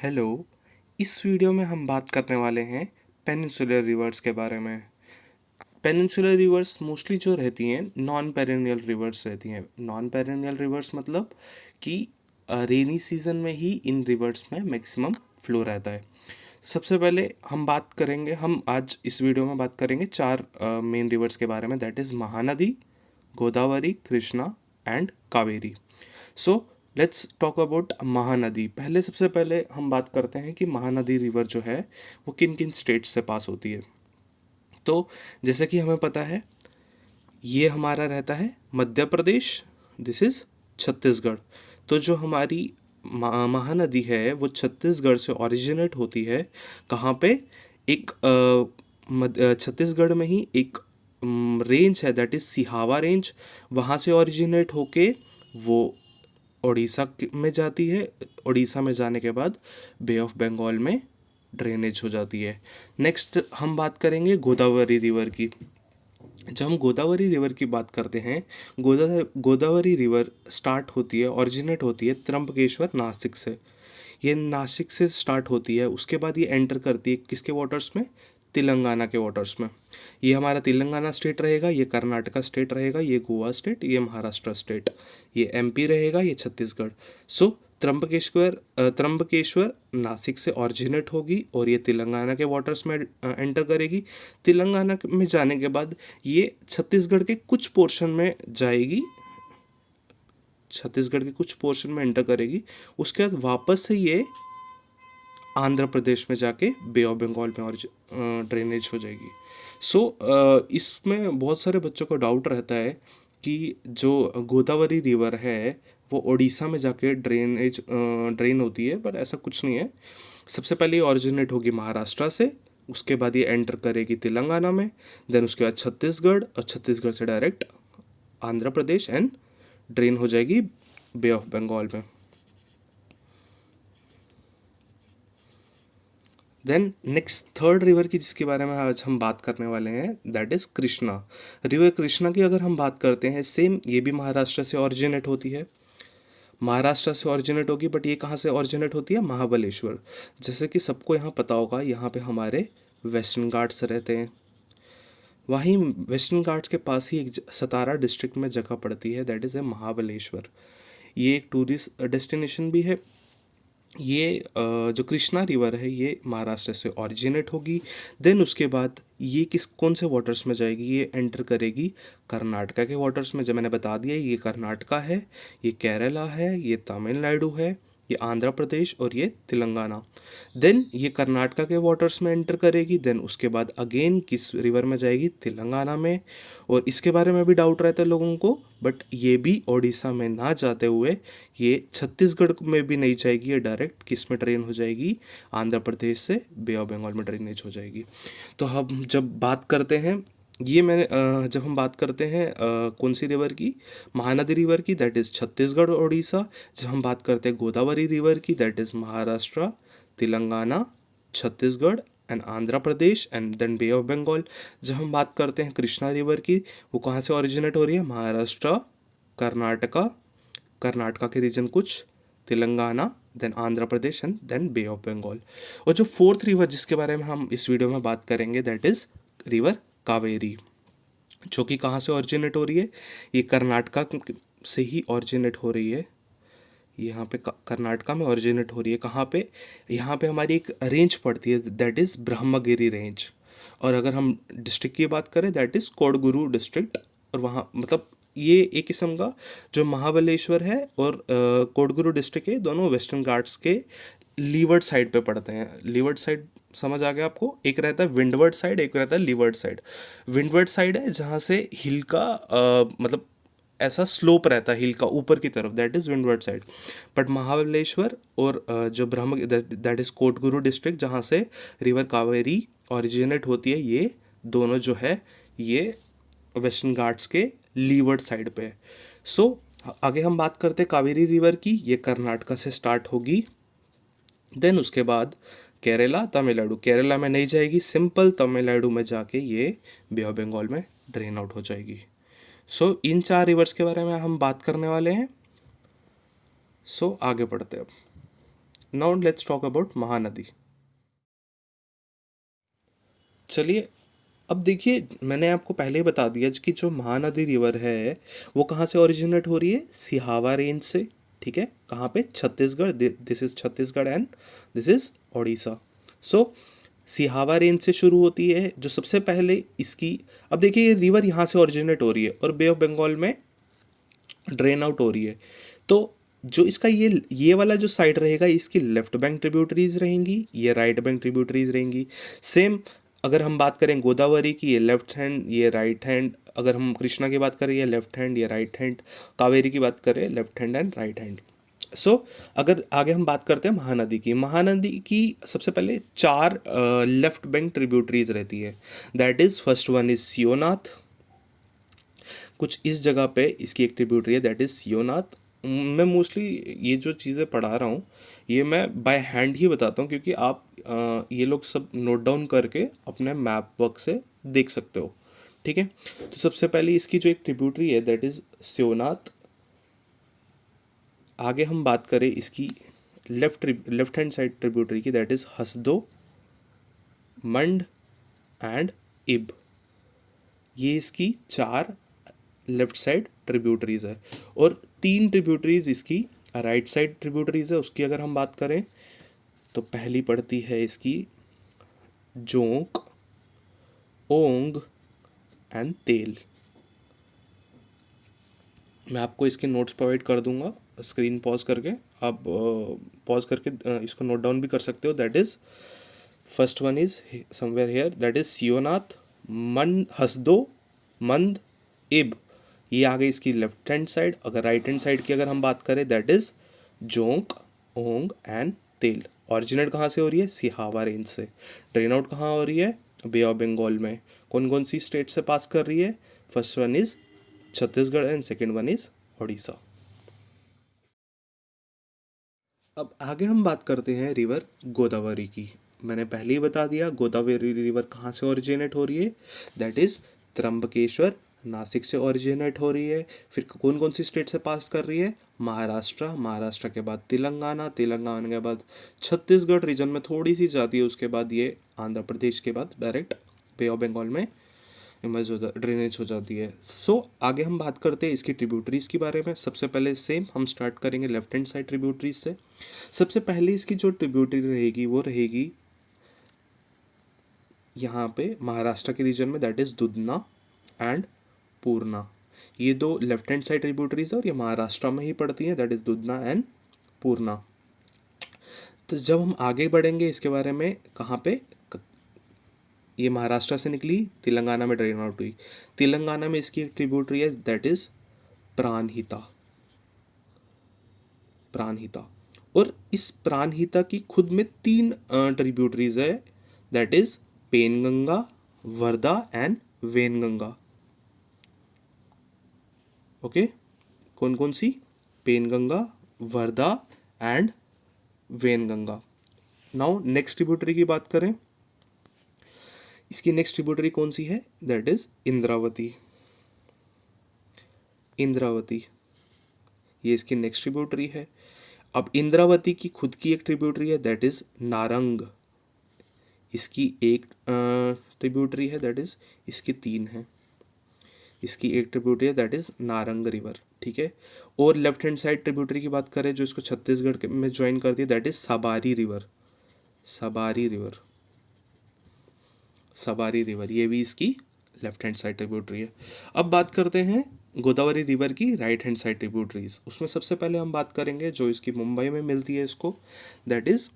Hello. इस video में हम बात करने वाले हैं पेनिनसुलर रिवर्स के बारे में। पेनिनसुलर रिवर्स मोस्टली जो रहती हैं नॉन पेरेनियल रिवर्स रहती हैं। नॉन पेरेनियल रिवर्स मतलब कि रेनी सीजन में ही इन रिवर्स में मैक्सिमम फ्लो रहता है। सबसे पहले हम आज इस वीडियो में बात करेंगे चार मेन रिवर्स के बारे में, that is Mahanadi, Godavari, Krishna and Kaveri. So let's talk about Mahanadi. सबसे पहले हम बात करते हैं कि महानदी रिवर जो है वो किन किन स्टेट से पास होती है। तो जैसे कि हमें पता है ये हमारा रहता है मध्य प्रदेश, दिस इज़ छत्तीसगढ़। तो जो हमारी महानदी है वो छत्तीसगढ़ से ओरिजिनेट होती है। कहाँ पे? एक छत्तीसगढ़ में ही एक रेंज है, दैट इज़ सिहावा रेंज। वहाँ से ओरिजिनेट होके वो उड़ीसा में जाती है। उड़ीसा में जाने के बाद बे ऑफ बंगाल में ड्रेनेज हो जाती है। नेक्स्ट हम बात करेंगे गोदावरी रिवर की। जब हम गोदावरी रिवर की बात करते हैं, गोदावरी रिवर स्टार्ट होती है, ओरिजिनेट होती है त्र्यंबकेश्वर नासिक से। ये नासिक से स्टार्ट होती है, उसके बाद ये एंटर करती है किसके वाटर्स में? तेलंगाना के वाटर्स में। ये हमारा तेलंगाना स्टेट रहेगा, ये कर्नाटका स्टेट रहेगा, ये गोवा स्टेट, ये महाराष्ट्र स्टेट, ये एमपी रहेगा, ये छत्तीसगढ़। सो त्र्यंबकेश्वर नासिक से ऑरिजिनेट होगी और ये तेलंगाना के वाटर्स में एंटर करेगी। तेलंगाना में जाने के बाद ये छत्तीसगढ़ के कुछ पोर्शन में जाएगी, छत्तीसगढ़ के कुछ पोर्शन में एंटर करेगी। उसके बाद वापस से ये आंध्र प्रदेश में जाके बे ऑफ बंगाल में और ड्रेनेज हो जाएगी। इसमें बहुत सारे बच्चों को डाउट रहता है कि जो गोदावरी रिवर है वो उड़ीसा में जाके ड्रेन होती है, पर ऐसा कुछ नहीं है। सबसे पहले ये ऑरिजिनेट होगी महाराष्ट्र से, उसके बाद ये एंटर करेगी तेलंगाना में, देन उसके बाद छत्तीसगढ़, और छत्तीसगढ़ से direct Andhra Pradesh and drain हो जाएगी बे ऑफ बंगाल में। देन नेक्स्ट थर्ड रिवर की जिसके बारे में आज हम बात करने वाले हैं, that is Krishna river. Krishna की अगर हम बात करते हैं, सेम ये भी महाराष्ट्र से ऑरिजिनेट होती है। महाराष्ट्र से ऑरिजिनेट होगी, बट ये कहाँ से ऑरिजिनेट होती है? महाबलेश्वर। जैसे कि सबको यहाँ पता होगा, यहाँ पे हमारे वेस्टर्न घाट्स रहते हैं। वहीं वेस्टर्न घाट्स के पास ही एक सतारा डिस्ट्रिक्ट में जगह पड़ती है, दैट इज़ ए महाबलेश्वर। ये एक टूरिस्ट डेस्टिनेशन भी है। ये जो कृष्णा रिवर है ये महाराष्ट्र से ओरिजिनेट होगी। देन उसके बाद ये कौन से वाटर्स में जाएगी? ये एंटर करेगी कर्नाटका के वाटर्स में। जब मैंने बता दिया, ये कर्नाटका है, ये केरला है, ये तमिलनाडु है, ये आंध्र प्रदेश और ये तेलंगाना। देन ये कर्नाटका के वाटर्स में एंटर करेगी। देन उसके बाद अगेन किस रिवर में जाएगी? तेलंगाना में। और इसके बारे में भी डाउट रहता है लोगों को, बट ये भी ओडिशा में ना जाते हुए ये छत्तीसगढ़ में भी नहीं जाएगी, ये डायरेक्ट किस में ट्रेन हो जाएगी? आंध्र प्रदेश से बे ऑफ बंगाल में ड्रेनेज हो जाएगी। तो हम जब बात करते हैं जब हम बात करते हैं कौन सी रिवर की? महानदी रिवर की, दैट इज़ छत्तीसगढ़ और उड़ीसा। जब हम बात करते हैं गोदावरी रिवर की, that is Maharashtra, Telangana, Chhattisgarh and Andhra Pradesh and then bay of Bengal. जब हम बात करते हैं कृष्णा रिवर की, वो कहाँ से ओरिजिनेट हो रही है? महाराष्ट्र, कर्नाटका, कर्नाटका के रीजन कुछ, Telangana, then Andhra Pradesh and then bay of Bengal. और जो फोर्थ रिवर जिसके बारे में हम इस वीडियो में बात करेंगे, दैट इज़ रिवर कावेरी, जो कि कहाँ से ओरिजिनेट हो रही है? ये कर्नाटका से ही ओरिजिनेट हो रही है। यहाँ पे कर्नाटका में ओरिजिनेट हो रही है। कहाँ पे? यहाँ पे हमारी एक रेंज पड़ती है, दैट इज़ ब्रह्मगिरी रेंज। और अगर हम डिस्ट्रिक्ट की बात करें, दैट इज़ कोडगुरु डिस्ट्रिक्ट। और वहाँ मतलब ये एक किस्म का जो महाबलेश्वर है और कोडगुरु डिस्ट्रिक्ट है, दोनों वेस्टर्न घाट्स के लीवर्ड साइड पे पड़ते हैं। लीवर्ड साइड समझ आ गया आपको? एक रहता है विंडवर्ड साइड, एक रहता है लीवर्ड साइड। विंडवर्ड साइड है जहाँ से हिल का मतलब ऐसा स्लोप रहता है हिल का ऊपर की तरफ, that is windward side. But Mahabaleshwar और जो दैट इज़ कोटगुरु डिस्ट्रिक्ट जहाँ से रिवर कावेरी ओरिजिनेट होती है, ये दोनों जो है ये वेस्टर्न घाट्स के लीवर्ड साइड पे है। सो आगे हम बात करते हैं कावेरी रिवर की। ये कर्नाटका से स्टार्ट होगी, देन उसके बाद केरला, तमिलनाडु। केरला में नहीं जाएगी, सिंपल तमिलनाडु में जाके ये बे ऑफ बंगाल में ड्रेन आउट हो जाएगी। इन चार रिवर्स के बारे में हम बात करने वाले हैं। आगे बढ़ते हैं अब। Now let's talk about Mahanadi. चलिए, अब देखिए, मैंने आपको पहले ही बता दिया कि जो महानदी रिवर है वो कहाँ से ओरिजिनेट हो रही है, सिहावा रेंज से। ठीक है, कहाँ पे, Chhattisgarh. This is Chhattisgarh and this is Odisha. So Sihawa range से शुरू होती है जो सबसे पहले इसकी, अब देखिए ये रिवर यहाँ से ओरिजिनेट हो रही है और बे ऑफ बंगाल में ड्रेन आउट हो रही है। तो जो इसका ये वाला जो साइड रहेगा, इसकी लेफ्ट बैंक ट्रिब्यूटरीज रहेंगी, ये राइट बैंक ट्रिब्यूटरीज रहेंगी। सेम अगर हम बात करें गोदावरी की, ये लेफ्ट हैंड, ये राइट हैंड। अगर हम कृष्णा की बात करें, ये लेफ्ट हैंड, ये राइट हैंड। कावेरी की बात करें, left hand and right hand. So अगर आगे हम बात करते हैं महानदी की, महानदी की सबसे पहले चार लेफ्ट बैंक ट्रिब्यूटरीज रहती है। That is, first one is Seonath. कुछ इस जगह पे इसकी एक ट्रिब्यूटरी है, दैट इज सियोनाथ। मैं मोस्टली ये जो चीज़ें पढ़ा रहा हूँ ये मैं बाय हैंड ही बताता हूँ, क्योंकि आप ये लोग सब नोट डाउन करके अपने मैप वर्क से देख सकते हो। ठीक है, तो सबसे पहले इसकी जो एक ट्रिब्यूटरी है दैट इज सियोनाथ। आगे हम बात करें इसकी लेफ्ट हैंड साइड ट्रिब्यूटरी की, दैट इज हसदो, मंड एंड इब। ये इसकी चार लेफ्ट साइड ट्रिब्यूटरीज है। और तीन ट्रिब्यूटरीज इसकी राइट साइड ट्रिब्यूटरीज है। उसकी अगर हम बात करें तो पहली पड़ती है इसकी जोंक, ओंग एंड तेल। मैं आपको इसके नोट्स प्रोवाइड कर दूंगा, स्क्रीन पॉज करके आप पॉज करके इसको नोट डाउन भी कर सकते हो। That is, first one is somewhere here, that is Seonath, Man, Hasdo, Mand, Ib. ये आ गई इसकी लेफ्ट हैंड साइड। अगर राइट हैंड साइड की अगर हम बात करें, दैट इज जोंक, ओंग एंड तेल। ऑरिजिनेट कहाँ से हो रही है, सिहावा रेंज से। ड्रेन आउट कहाँ हो रही है, बे ऑफ बंगाल में। कौन कौन सी स्टेट से पास कर रही है, first one is Chhattisgarh and second one is Odisha. अब आगे हम बात करते हैं रिवर गोदावरी की। मैंने पहले ही बता दिया गोदावरी रिवर कहाँ से ओरिजिनेट हो रही है, दैट इज त्र्यंबकेश्वर, नासिक से ओरिजिनेट हो रही है। फिर कौन कौन सी स्टेट से पास कर रही है, महाराष्ट्र, महाराष्ट्र के बाद तेलंगाना, तेलंगाना के बाद छत्तीसगढ़ रीजन में थोड़ी सी जाती है, उसके बाद ये आंध्र प्रदेश के बाद डायरेक्ट बे ऑफ बंगाल में इमर्ज हो ड्रेनेज हो जाती है। सो आगे हम बात करते हैं इसकी ट्रिब्यूटरीज के बारे में। सबसे पहले सेम हम स्टार्ट करेंगे लेफ्ट हैंड साइड ट्रिब्यूटरीज से। सबसे पहले इसकी जो ट्रिब्यूटरी रहेगी वो रहेगी यहाँ पे महाराष्ट्र के रीजन में, दैट इज दुधना एंड पूर्णा। ये दो लेफ्ट हैंड साइड ट्रिब्यूटरीज है और ये महाराष्ट्र में ही पड़ती है, दैट इज दुधना एंड पूर्णा। तो जब हम आगे बढ़ेंगे इसके बारे में, कहाँ पे, ये महाराष्ट्र से निकली, तेलंगाना में ड्रेन आउट हुई। तेलंगाना में इसकी एक ट्रिब्यूटरी है, दैट इज प्राणहिता, प्राणहिता। और इस प्राणहिता की खुद में तीन ट्रिब्यूटरीज है, that is Penganga, Wardha and Wainganga. Okay, कौन कौन सी, Penganga, Wardha and Wainganga. Now next tributary की बात करें, इसकी नेक्स्ट ट्रिब्यूटरी कौन सी है, दैट इज इंद्रावती, इंद्रावती। ये इसकी नेक्स्ट ट्रिब्यूटरी है। अब इंद्रावती की खुद की एक ट्रिब्यूटरी है, दैट इज नारंग। इसकी एक ट्रिब्यूटरी है, दैट इज, इसकी तीन है। इसकी एक ट्रिब्यूटरी है, दैट इज नारंग रिवर। ठीक है, और लेफ्ट हैंड साइड ट्रिब्यूटरी की बात करें जो इसको छत्तीसगढ़ में ज्वाइन करती है, that is Sabari river, Sabari river, Sabari river. ये भी इसकी लेफ्ट हैंड साइड ट्रिब्यूटरी है। अब बात करते हैं गोदावरी रिवर की राइट हैंड साइड ट्रिब्यूटरीज। उसमें सबसे पहले हम बात करेंगे जो इसकी मुंबई में मिलती है इसको, दैट इज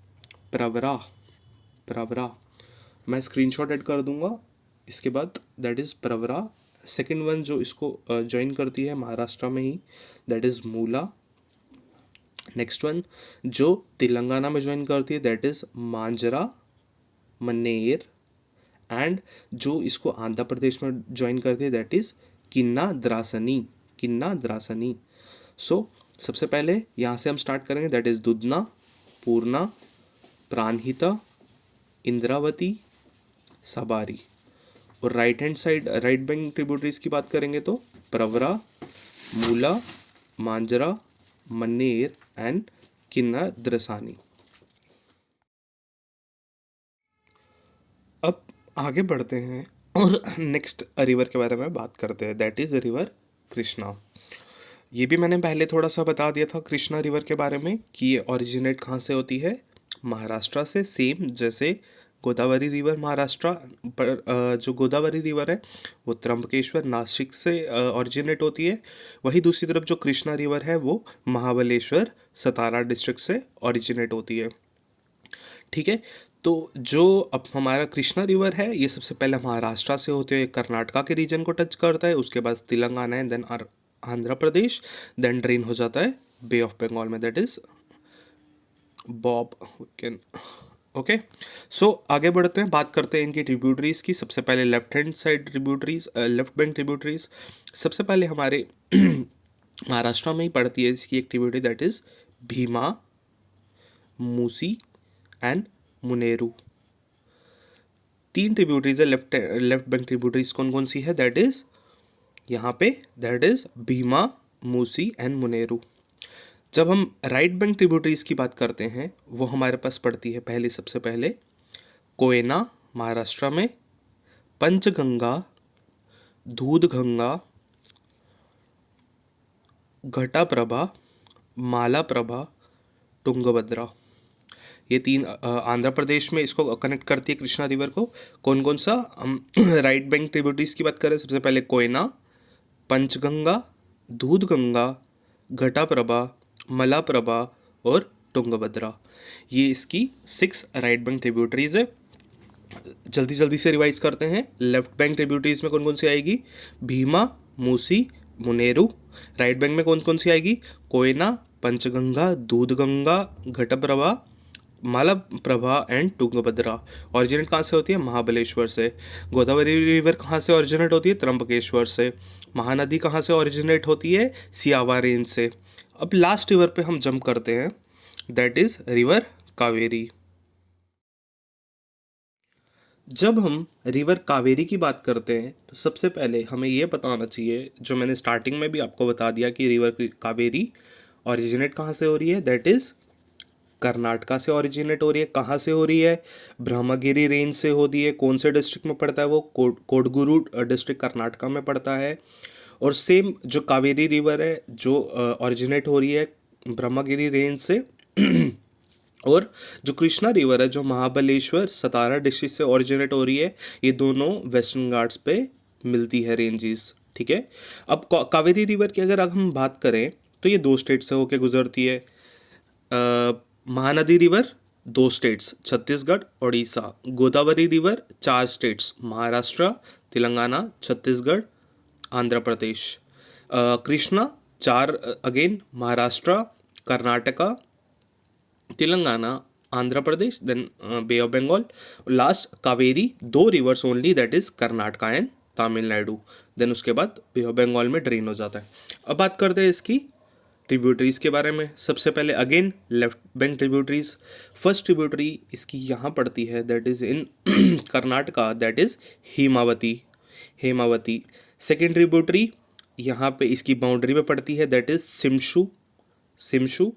प्रवरा, प्रवरा। मैं स्क्रीनशॉट ऐड कर दूंगा इसके बाद, that is Pravara. Second one जो इसको ज्वाइन करती है महाराष्ट्र में ही, that is Mula. Next one जो तेलंगाना में ज्वाइन करती है, that is Manjra, Manair. And जो इसको आंध्र प्रदेश में ज्वाइन करती है, दैट इज किन्ना द्रासनी, किन्ना द्रासनी। सो सबसे पहले यहाँ से हम स्टार्ट करेंगे, दैट इज दुधना, पूर्णा, प्राणहिता, इंद्रावती, सबारी। और right hand side right bank tributaries की बात करेंगे तो प्रवरा, मूला, मांजरा, मन्नेर एंड किन्ना द्रासनी। अब आगे बढ़ते हैं और नेक्स्ट रिवर के बारे में बात करते हैं, दैट इज रिवर कृष्णा। ये भी मैंने पहले थोड़ा सा बता दिया था कृष्णा रिवर के बारे में कि ये ओरिजिनेट कहाँ से होती है, महाराष्ट्र से। सेम जैसे गोदावरी रिवर महाराष्ट्र पर जो गोदावरी रिवर है वो त्र्यंबकेश्वर नासिक से ओरिजिनेट होती है। वही दूसरी तरफ जो कृष्णा रिवर है वो महाबलेश्वर सतारा डिस्ट्रिक्ट से ओरिजिनेट होती है। ठीक है, तो जो अब हमारा कृष्णा रिवर है ये सबसे पहले महाराष्ट्र से होते हुए कर्नाटका के रीजन को टच करता है, उसके बाद तेलंगाना है, then Andhra Pradesh, then drain हो जाता है बे ऑफ बंगाल में, that is BoB can. Okay, so आगे बढ़ते हैं, बात करते हैं इनकी ट्रिब्यूटरीज की। सबसे पहले left hand side tributaries, left bank tributaries. सबसे पहले हमारे महाराष्ट्र में ही पड़ती है इसकी एक tributary, that is Bhima, Musi and Munneru. तीन ट्रिब्यूटरीज है लेफ्ट बैंक ट्रिब्यूटरीज। कौन कौन सी है, दैट इज यहाँ पे that is Bhima, Musi and Munneru. जब हम राइट बैंक ट्रिब्यूटरीज की बात करते हैं वो हमारे पास पड़ती है पहले, सबसे पहले कोयना महाराष्ट्र में, पंचगंगा, दूधगंगा, घटाप्रभा, मालाप्रभा, तुंगभद्रा। ये तीन आंध्र प्रदेश में इसको कनेक्ट करती है कृष्णा रिवर को। कौन कौन सा, हम राइट बैंक ट्रिब्यूटरीज की बात करें, सबसे पहले कोयना, पंचगंगा, दूधगंगा, घटाप्रभा, मलाप्रभा और तुंगभद्रा। ये इसकी 6 राइट बैंक ट्रिब्यूटरीज है। जल्दी जल्दी से रिवाइज करते हैं। लेफ्ट बैंक ट्रिब्यूटरीज में कौन कौन सी आएगी, भीमा, मूसी, मुनेरू। राइट बैंक में कौन कौन सी आएगी, कोयना, पंचगंगा, दूधगंगा, घटप्रभा, मालाप्रभा एंड तुंगभद्रा। ऑरिजिनेट कहाँ से होती है, महाबलेश्वर से। गोदावरी रिवर कहाँ से ऑरिजिनेट होती है, त्र्यंबकेश्वर से। महानदी कहाँ से ऑरिजिनेट होती है, सियावा रेंज से। अब लास्ट रिवर पे हम जंप करते हैं, दैट इज रिवर कावेरी। जब हम रिवर कावेरी की बात करते हैं तो सबसे पहले हमें यह बताना चाहिए, जो मैंने स्टार्टिंग में भी आपको बता दिया कि रिवर कावेरी ओरिजिनेट कहाँ से हो रही है, दैट इज कर्नाटका से ओरिजिनेट हो रही है। कहाँ से हो रही है, ब्रह्मगिरी रेंज से होती है। कौन से डिस्ट्रिक्ट में पड़ता है वो, कोडगुरु डिस्ट्रिक्ट कर्नाटका में पड़ता है। और सेम जो कावेरी रिवर है जो ओरिजिनेट हो रही है ब्रह्मगिरी रेंज से और जो कृष्णा रिवर है जो महाबलेश्वर सतारा डिस्ट्रिक्ट से ओरिजिनेट हो रही है, ये दोनों वेस्टर्न घाट्स पे मिलती है रेंजेस। ठीक है, अब कावेरी रिवर की अगर हम बात करें तो ये 2 स्टेट से होकर गुजरती है। Mahanadi river 2 states, Chhattisgarh, Orissa. Godavari river 4 states, Maharashtra, Telangana, Chhattisgarh, Andhra Pradesh. Krishna 4 again, Maharashtra, Karnataka, Telangana, Andhra Pradesh, then bay of Bengal. Last Kaveri 2 rivers only, that is Karnataka and Tamil Nadu. Then उसके बाद बे ऑफ बंगाल में ड्रेन हो जाता है। अब बात करते हैं इसकी ट्रिब्यूटरीज के बारे में। सबसे पहले again left bank tributaries. First tributary इसकी यहाँ पड़ती है, that is in Karnataka, that is Hemavati. Second tributary यहाँ पे इसकी बाउंड्री पे पड़ती है, that is Shimsha.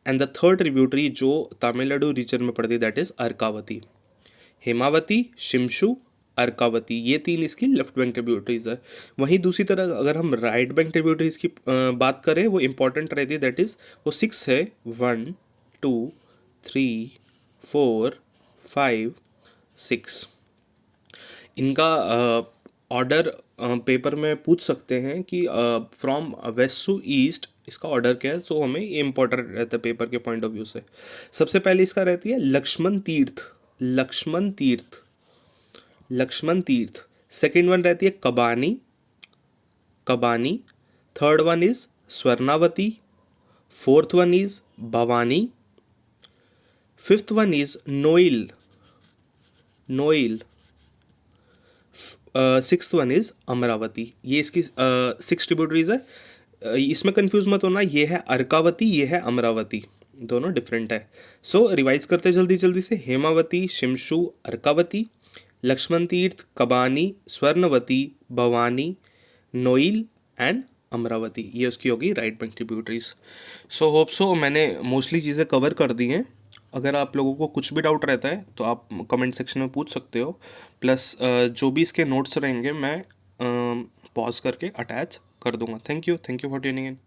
And the third tributary जो तमिलनाडु रीजन में पड़ती है, दैट इज अर्कावती। हेमावती, शिमशु, अर्कावती, ये 3 इसकी लेफ्ट बैंक ट्रिब्यूटरीज है। वहीं दूसरी तरह अगर हम राइट बैंक ट्रिब्यूटरीज की बात करें, वो इंपॉर्टेंट रहती है, दैट इज वो 6 है, 1 2 3 4 5 6। इनका ऑर्डर पेपर में पूछ सकते हैं कि फ्रॉम वेस्ट टू ईस्ट इसका ऑर्डर क्या है, सो हमें ये इंपॉर्टेंट रहता है पेपर के पॉइंट ऑफ व्यू से। सबसे पहले इसका रहती है लक्ष्मण तीर्थ। सेकेंड वन रहती है Kabini. Third one is Suvarnavati. Fourth one is Bhavani. Fifth one is Noyyal. Sixth one is Amaravati. ये इसकी 6 ट्रिब्यूटरीज है। इसमें कंफ्यूज मत होना, ये है अर्कावती, ये है अमरावती, दोनों डिफरेंट है। सो रिवाइज करते जल्दी जल्दी से। हेमावती, शिमशु, अर्कावती, लक्ष्मण तीर्थ, कबानी, स्वर्णवती, भवानी, नोइल एंड अमरावती। ये उसकी होगी right bank tributaries. So hope so मैंने मोस्टली चीज़ें कवर कर दी हैं अगर आप लोगों को कुछ भी डाउट रहता है तो आप कमेंट सेक्शन में पूछ सकते हो। प्लस जो भी इसके नोट्स रहेंगे मैं पॉज करके अटैच कर दूंगा। Thank you for tuning in.